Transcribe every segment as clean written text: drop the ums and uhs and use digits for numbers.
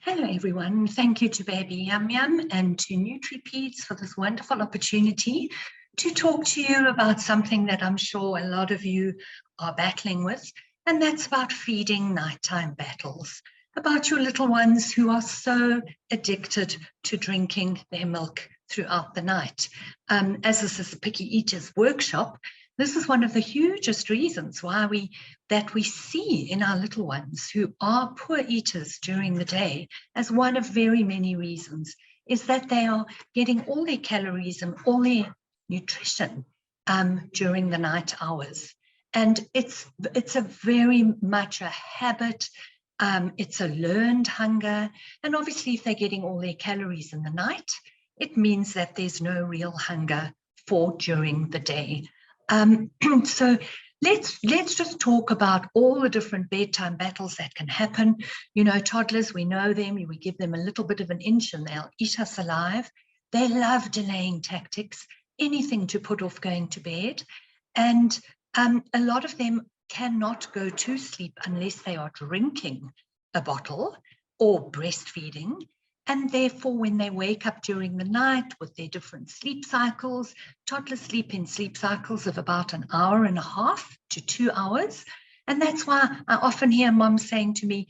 Hello everyone, thank you to Baby Yum Yum and to NutriPeds for this wonderful opportunity to talk to you about something that I'm sure a lot of you are battling with, and that's about feeding nighttime battles, about your little ones who are so addicted to drinking their milk throughout the night. As this is a Picky Eaters workshop, this is one of the hugest reasons why we see in our little ones who are poor eaters during the day, as one of very many reasons, is that they are getting all their calories and all their nutrition during the night hours. And it's a very much a habit. It's a learned hunger. And obviously, if they're getting all their calories in the night, it means that there's no real hunger for during the day. So let's just talk about all the different bedtime battles that can happen. You know, toddlers, we know them. We give them a little bit of an inch and they'll eat us alive. They love delaying tactics, anything to put off going to bed. And a lot of them cannot go to sleep unless they are drinking a bottle or breastfeeding. And therefore, when they wake up during the night with their different sleep cycles, toddlers sleep in sleep cycles of about 1.5 hours to 2 hours. And that's why I often hear moms saying to me,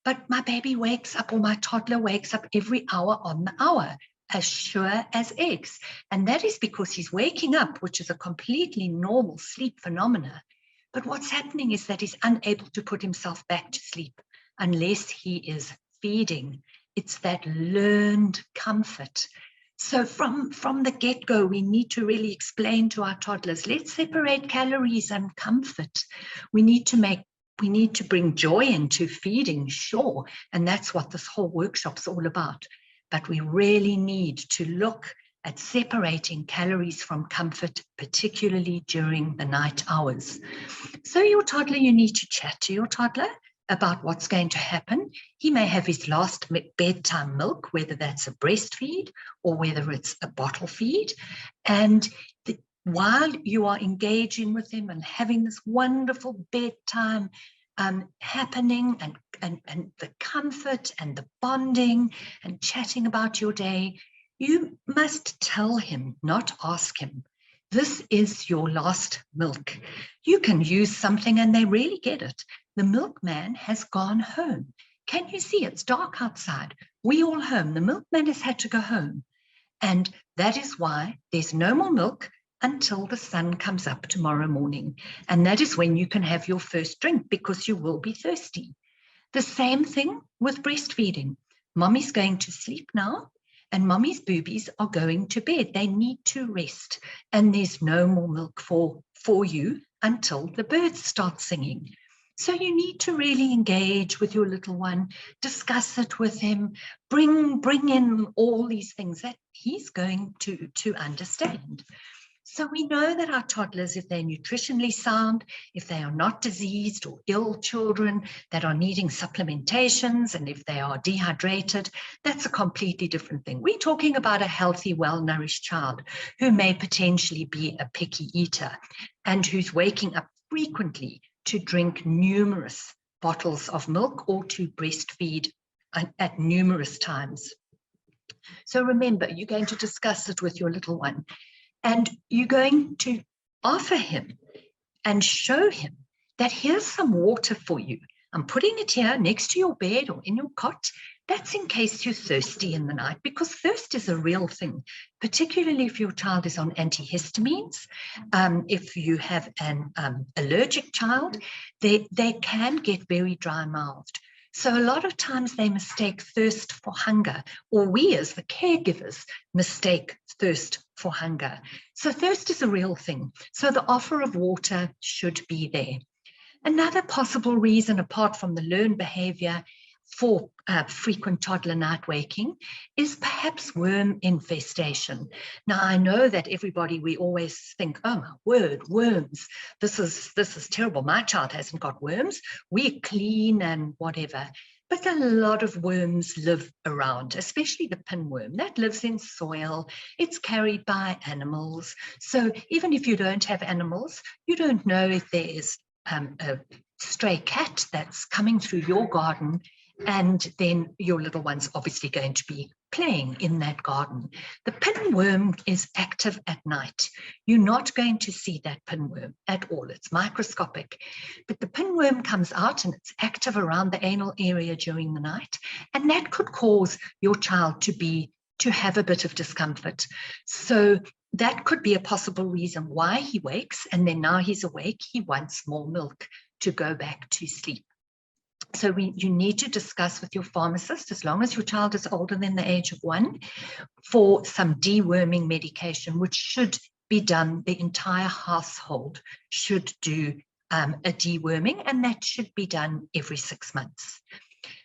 but my baby wakes up or my toddler wakes up every hour on the hour, as sure as eggs. And that is because he's waking up, which is a completely normal sleep phenomena. But what's happening is that he's unable to put himself back to sleep unless he is feeding. It's that learned comfort. So from the get-go, we need to really explain to our toddlers, let's separate calories and comfort. We need to bring joy into feeding, sure, and that's what this whole workshop's all about. But we really need to look at separating calories from comfort, particularly during the night hours. So your toddler, you need to chat to your toddler about what's going to happen. He may have his last bedtime milk, whether that's a breastfeed or whether it's a bottle feed. And while you are engaging with him and having this wonderful bedtime happening and the comfort and the bonding and chatting about your day, you must tell him, not ask him. This is your last milk. You can use something and they really get it. The milkman has gone home. Can you see? It's dark outside. We all home. The milkman has had to go home. And that is why there's no more milk until the sun comes up tomorrow morning. And that is when you can have your first drink because you will be thirsty. The same thing with breastfeeding. Mommy's going to sleep now and mommy's boobies are going to bed. They need to rest and there's no more milk for you until the birds start singing. So you need to really engage with your little one, discuss it with him, bring in all these things that he's going to understand. So we know that our toddlers, if they're nutritionally sound, if they are not diseased or ill children that are needing supplementations, and if they are dehydrated, that's a completely different thing. We're talking about a healthy, well-nourished child who may potentially be a picky eater and who's waking up frequently to drink numerous bottles of milk or to breastfeed at numerous times. So remember, you're going to discuss it with your little one and you're going to offer him and show him that here's some water for you. I'm putting it here next to your bed or in your cot. That's in case you're thirsty in the night, because thirst is a real thing, particularly if your child is on antihistamines. If you have an allergic child, they can get very dry-mouthed. So a lot of times they mistake thirst for hunger, or we as the caregivers mistake thirst for hunger. So thirst is a real thing. So the offer of water should be there. Another possible reason, apart from the learned behavior for frequent toddler night waking, is perhaps worm infestation. Now, I know that everybody, we always think, oh my word, worms, this is terrible. My child hasn't got worms. We're clean and whatever. But a lot of worms live around, especially the pinworm. That lives in soil. It's carried by animals. So even if you don't have animals, you don't know if there is a stray cat that's coming through your garden And then your little one's obviously going to be playing in that garden. The pinworm is active at night. You're not going to see that pinworm at all. It's microscopic. But the pinworm comes out and it's active around the anal area during the night. And that could cause your child to have a bit of discomfort. So that could be a possible reason why he wakes, and then now he's awake, he wants more milk to go back to sleep. So you need to discuss with your pharmacist, as long as your child is older than the age of 1, for some deworming medication, which should be done. The entire household should do a deworming, and that should be done every 6 months.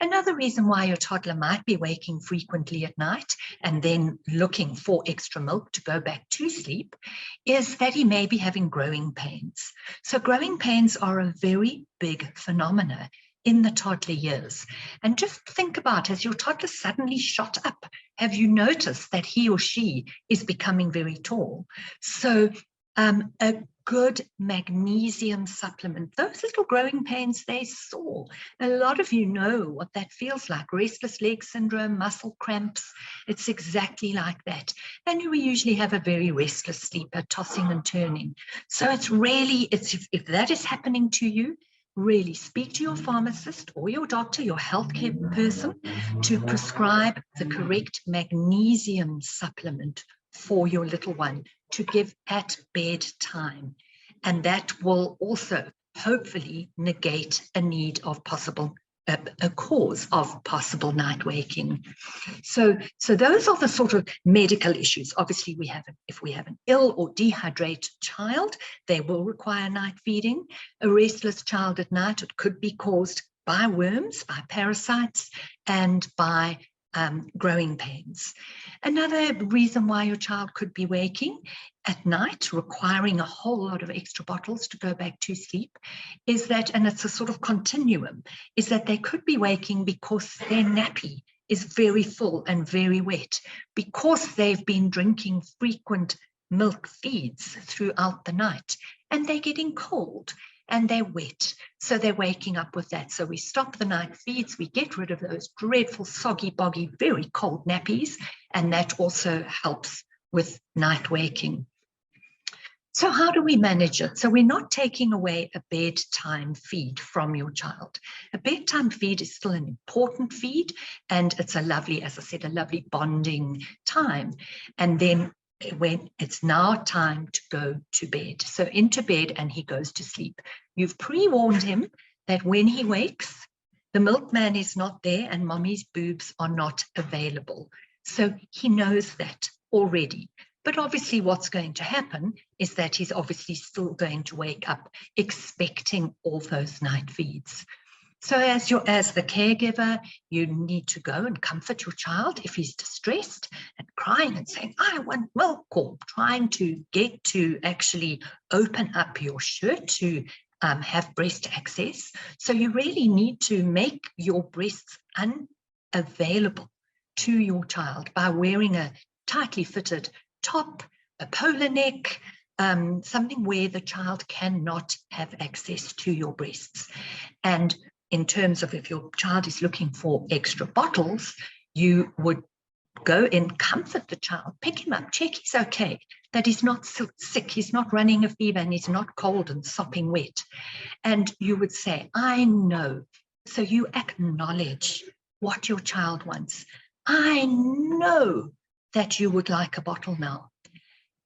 Another reason why your toddler might be waking frequently at night and then looking for extra milk to go back to sleep is that he may be having growing pains. So growing pains are a very big phenomena in the toddler years. And just think about, has your toddler suddenly shot up? Have you noticed that he or she is becoming very tall? So a good magnesium supplement, those little growing pains, they soar. A lot of you know what that feels like: restless leg syndrome, muscle cramps. It's exactly like that. And we usually have a very restless sleeper, tossing and turning. So it's really, if that is happening to you, really speak to your pharmacist or your doctor, your healthcare person, to prescribe the correct magnesium supplement for your little one to give at bedtime. And that will also hopefully negate a need of a cause of possible night waking. So those are the sort of medical issues. Obviously, if we have an ill or dehydrated child, they will require night feeding. A restless child at night, it could be caused by worms, by parasites, and by growing pains. Another reason why your child could be waking at night, requiring a whole lot of extra bottles to go back to sleep, is that, and it's a sort of continuum, is that they could be waking because their nappy is very full and very wet, because they've been drinking frequent milk feeds throughout the night, and they're getting cold and they're wet, so they're waking up with that. So we stop the night feeds, we get rid of those dreadful, soggy, boggy, very cold nappies, and that also helps with night waking. So how do we manage it? So we're not taking away a bedtime feed from your child. A bedtime feed is still an important feed, and it's a lovely, as I said, a lovely bonding time. And then when it's now time to go to bed, so into bed, and he goes to sleep. You've pre-warned him that when he wakes, the milkman is not there and mommy's boobs are not available. So he knows that already. But obviously what's going to happen is that he's obviously still going to wake up expecting all those night feeds. So as the caregiver, you need to go and comfort your child if he's distressed and crying and saying, I want milk, or trying to get to actually open up your shirt to have breast access. So you really need to make your breasts unavailable to your child by wearing a tightly fitted top, a polar neck, something where the child cannot have access to your breasts. And in terms of if your child is looking for extra bottles, you would go and comfort the child, pick him up, check he's okay, that he's not sick, he's not running a fever, and he's not cold and sopping wet. And you would say, I know. So you acknowledge what your child wants. I know that you would like a bottle now.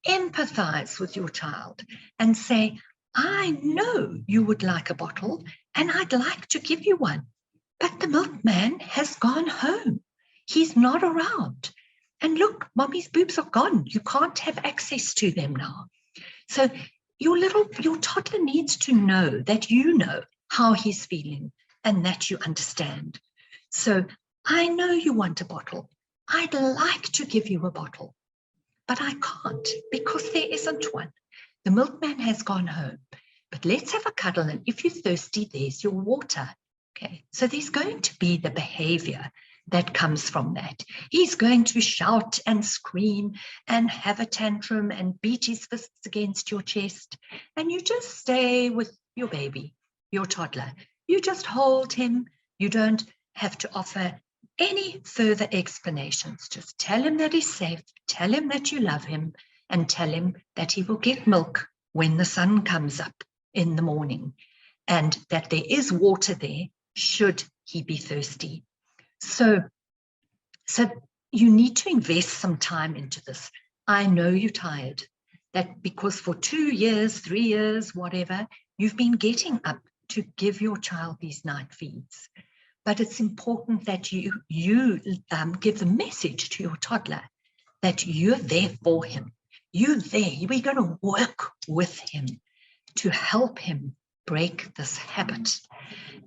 Empathize with your child and say, I know you would like a bottle and I'd like to give you one, but the milkman has gone home. He's not around. And look, mommy's boobs are gone. You can't have access to them now. So your toddler needs to know that you know how he's feeling and that you understand. So I know you want a bottle. I'd like to give you a bottle, but I can't because there isn't one. The milkman has gone home, but let's have a cuddle, and if you're thirsty, there's your water. Okay, so there's going to be the behavior that comes from that. He's going to shout and scream and have a tantrum and beat his fists against your chest, and you just stay with your baby, your toddler. You just hold him. You don't have to offer any further explanations. Just tell him that he's safe, tell him that you love him, and tell him that he will get milk when the sun comes up in the morning, and that there is water there should he be thirsty. So you need to invest some time into this. I know you're tired, that because for 2 years, 3 years, whatever, you've been getting up to give your child these night feeds. But it's important that you give the message to your toddler that you're there for him. You're there. We're going to work with him to help him break this habit.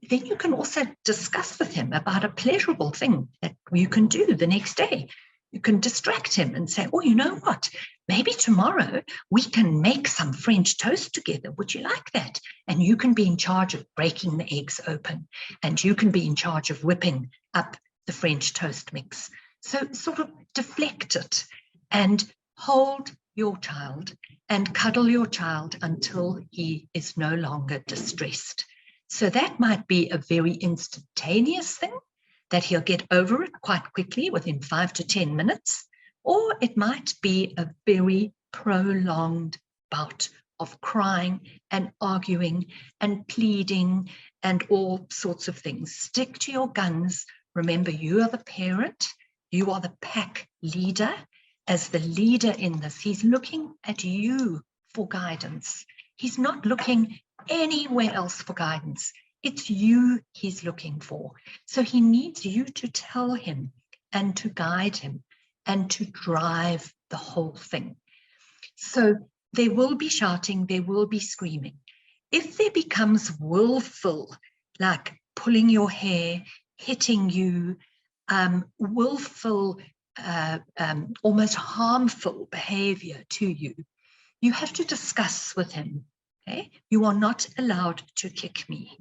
Then you can also discuss with him about a pleasurable thing that you can do the next day. You can distract him and say, oh, you know what? Maybe tomorrow we can make some French toast together. Would you like that? And you can be in charge of breaking the eggs open, and you can be in charge of whipping up the French toast mix. So sort of deflect it and hold your child and cuddle your child until he is no longer distressed. So that might be a very instantaneous thing that he'll get over it quite quickly within 5 to 10 minutes, or it might be a very prolonged bout of crying and arguing and pleading and all sorts of things. Stick to your guns. Remember, you are the parent, you are the pack leader. As the leader in this, he's looking at you for guidance. He's not looking anywhere else for guidance. It's you he's looking for. So he needs you to tell him and to guide him and to drive the whole thing. So there will be shouting, there will be screaming. If there becomes willful, like pulling your hair, hitting you, willful, almost harmful behavior to you, you have to discuss with him. Okay, you are not allowed to kick me.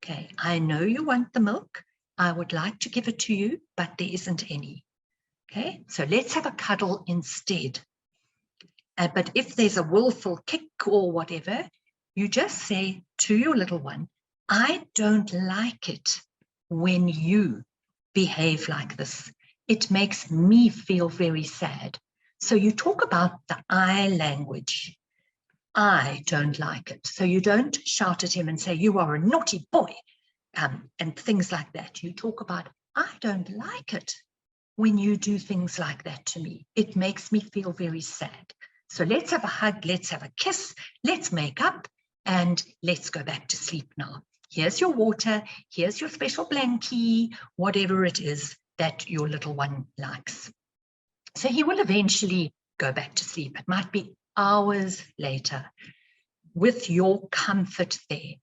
Okay, I know you want the milk. I would like to give it to you, but there isn't any. Okay, so let's have a cuddle instead. But if there's a willful kick or whatever, you just say to your little one, I don't like it when you behave like this. It makes me feel very sad. So you talk about the I language. I don't like it. So you don't shout at him and say, you are a naughty boy, and things like that. You talk about, I don't like it when you do things like that to me. It makes me feel very sad. So let's have a hug, let's have a kiss, let's make up, and let's go back to sleep now. Here's your water, here's your special blankie, whatever it is that your little one likes. So he will eventually go back to sleep. It might be hours later with your comfort there.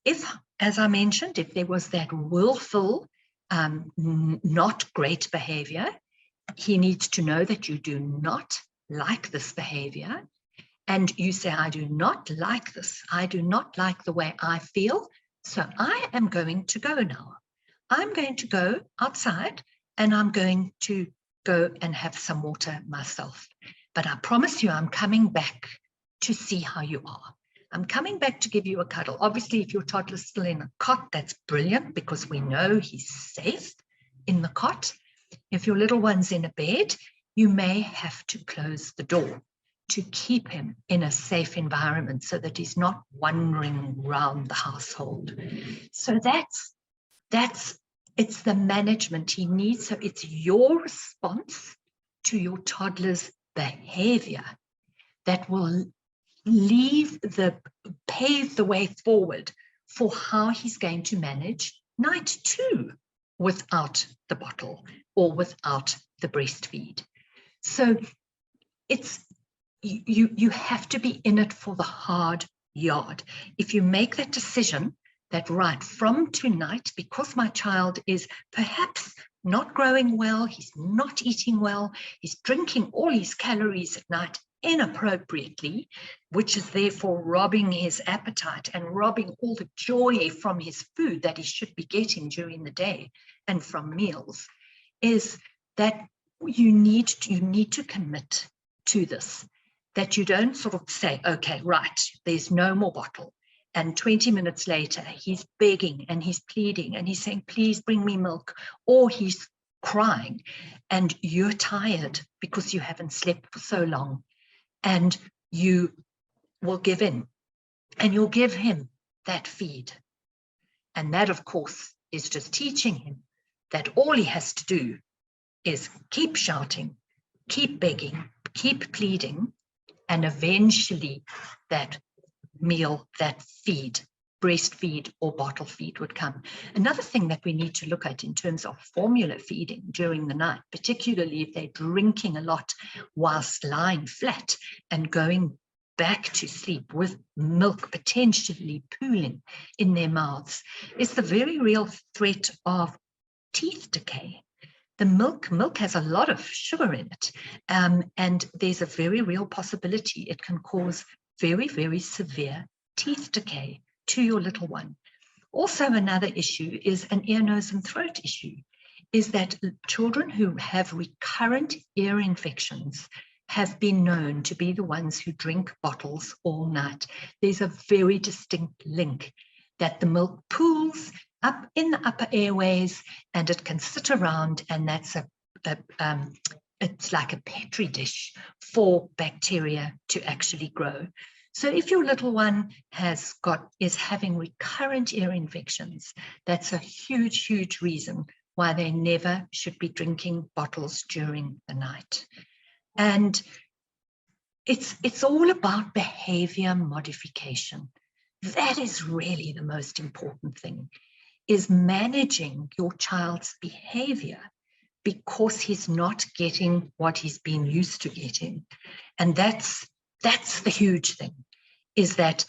If, as I mentioned, if there was that willful, not great behavior, he needs to know that you do not like this behavior. And you say, I do not like this. I do not like the way I feel. So I am going to go now. I'm going to go outside and I'm going to go and have some water myself. But I promise you, I'm coming back to see how you are. I'm coming back to give you a cuddle. Obviously, if your toddler's still in a cot, that's brilliant because we know he's safe in the cot. If your little one's in a bed, you may have to close the door to keep him in a safe environment so that he's not wandering around the household. So it's the management he needs. So it's your response to your toddler's behavior that will pave the way forward for how he's going to manage night 2 without the bottle or without the breastfeed. So it's you have to be in it for the hard yard. If you make that decision that right from tonight, because my child is perhaps not growing well, he's not eating well, he's drinking all his calories at night inappropriately, which is therefore robbing his appetite and robbing all the joy from his food that he should be getting during the day and from meals, is that you need to commit to this, that you don't sort of say, okay, right, there's no more bottle. And 20 minutes later, he's begging and he's pleading and he's saying, please bring me milk, or he's crying, and you're tired because you haven't slept for so long, and you will give in and you'll give him that feed. And that, of course, is just teaching him that all he has to do is keep shouting, keep begging, keep pleading, and eventually that meal, that feed, breastfeed or bottle feed would come. Another thing that we need to look at in terms of formula feeding during the night, particularly if they're drinking a lot whilst lying flat and going back to sleep with milk potentially pooling in their mouths, is the very real threat of teeth decay. The milk has a lot of sugar in it, and there's a very real possibility it can cause very, very severe teeth decay to your little one. Also, another issue is an ear, nose, and throat issue, is that children who have recurrent ear infections have been known to be the ones who drink bottles all night. There's a very distinct link that the milk pools up in the upper airways and it can sit around, and that's it's like a petri dish for bacteria to actually grow. So if your little one is having recurrent ear infections, that's a huge, huge reason why they never should be drinking bottles during the night. And it's all about behavior modification. That is really the most important thing, is managing your child's behavior because he's not getting what he's been used to getting. And that's the huge thing, is that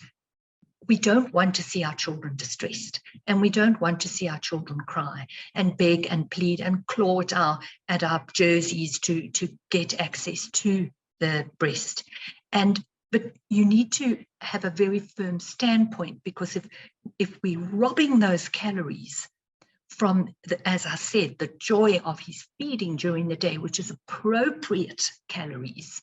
we don't want to see our children distressed, and we don't want to see our children cry and beg and plead and claw at our jerseys to get access to the breast. But you need to have a very firm standpoint, because if we're robbing those calories from, as I said, the joy of his feeding during the day, which is appropriate calories,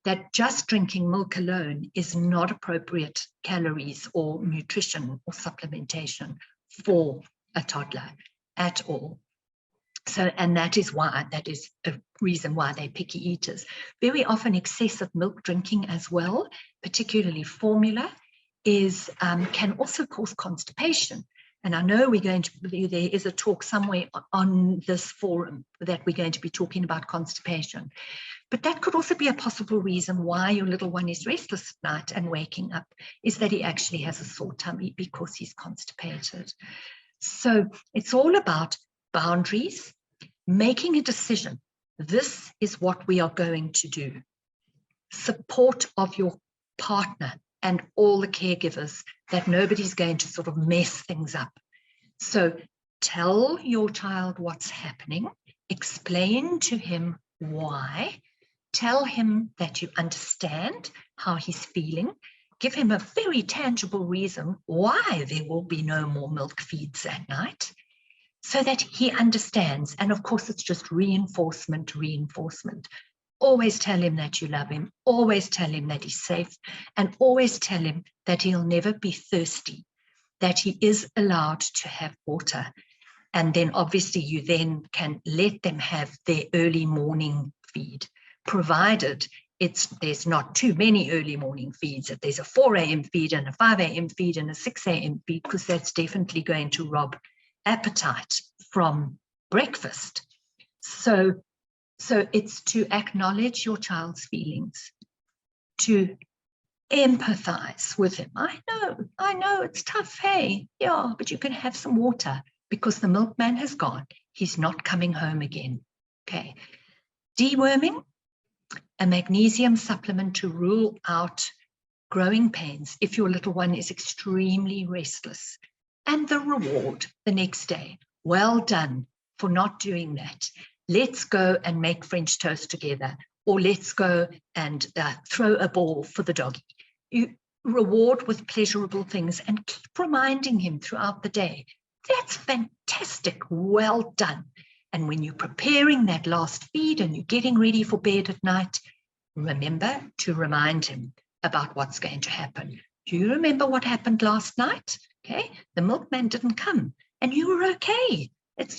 that just drinking milk alone is not appropriate calories or nutrition or supplementation for a toddler at all. So, and that is a reason why they're picky eaters. Very often excessive milk drinking as well, particularly formula, can also cause constipation. And I know there is a talk somewhere on this forum that we're going to be talking about constipation. But that could also be a possible reason why your little one is restless at night and waking up, is that he actually has a sore tummy because he's constipated. So it's all about boundaries, making a decision. This is what we are going to do. Support of your partner and all the caregivers, that nobody's going to sort of mess things up. So tell your child what's happening, explain to him why, tell him that you understand how he's feeling, give him a very tangible reason why there will be no more milk feeds at night, so that he understands. And of course, it's just reinforcement. Always tell him that you love him, always tell him that he's safe, and always tell him that he'll never be thirsty, that he is allowed to have water. And then obviously you then can let them have their early morning feed, provided there's not too many early morning feeds, that there's a 4 a.m. feed and a 5 a.m. feed and a 6 a.m. feed, because that's definitely going to rob appetite from breakfast. So it's to acknowledge your child's feelings, to empathize with him. I know it's tough, hey, yeah, but you can have some water because the milkman has gone. He's not coming home again. Okay. Deworming, a magnesium supplement to rule out growing pains if your little one is extremely restless. And the reward the next day. Well done for not doing that. Let's go and make French toast together, or let's go and throw a ball for the doggy. You reward with pleasurable things and keep reminding him throughout the day. That's fantastic. Well done. And when you're preparing that last feed and you're getting ready for bed at night, remember to remind him about what's going to happen. Do you remember what happened last night? Okay, the milkman didn't come and you were okay.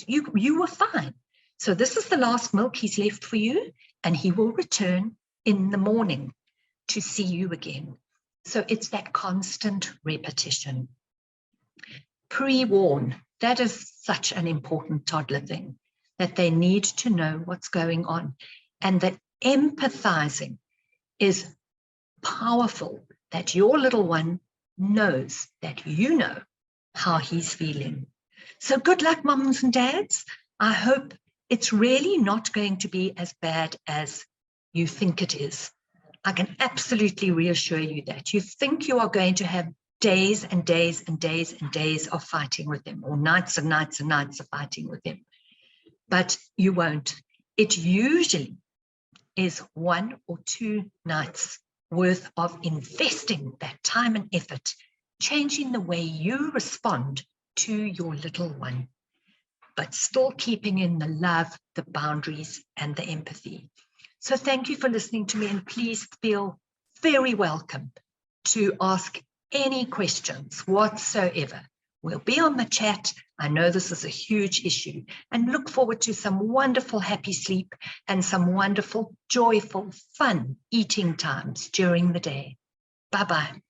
You were fine. So this is the last milk he's left for you, and he will return in the morning to see you again. So it's that constant repetition. Pre-warn, that is such an important toddler thing, that they need to know what's going on. And that empathizing is powerful, that your little one knows that you know how he's feeling. So good luck, moms and dads. I hope it's really not going to be as bad as you think it is. I can absolutely reassure you that. You think you are going to have days and days and days and days of fighting with him, or nights and nights and nights of fighting with him, but you won't. It usually is 1 or 2 nights worth of investing that time and effort, changing the way you respond to your little one, but still keeping in the love, the boundaries, and the empathy. So thank you for listening to me, and please feel very welcome to ask any questions whatsoever. We'll be on the chat. I know this is a huge issue, and look forward to some wonderful happy sleep and some wonderful, joyful, fun eating times during the day. Bye-bye.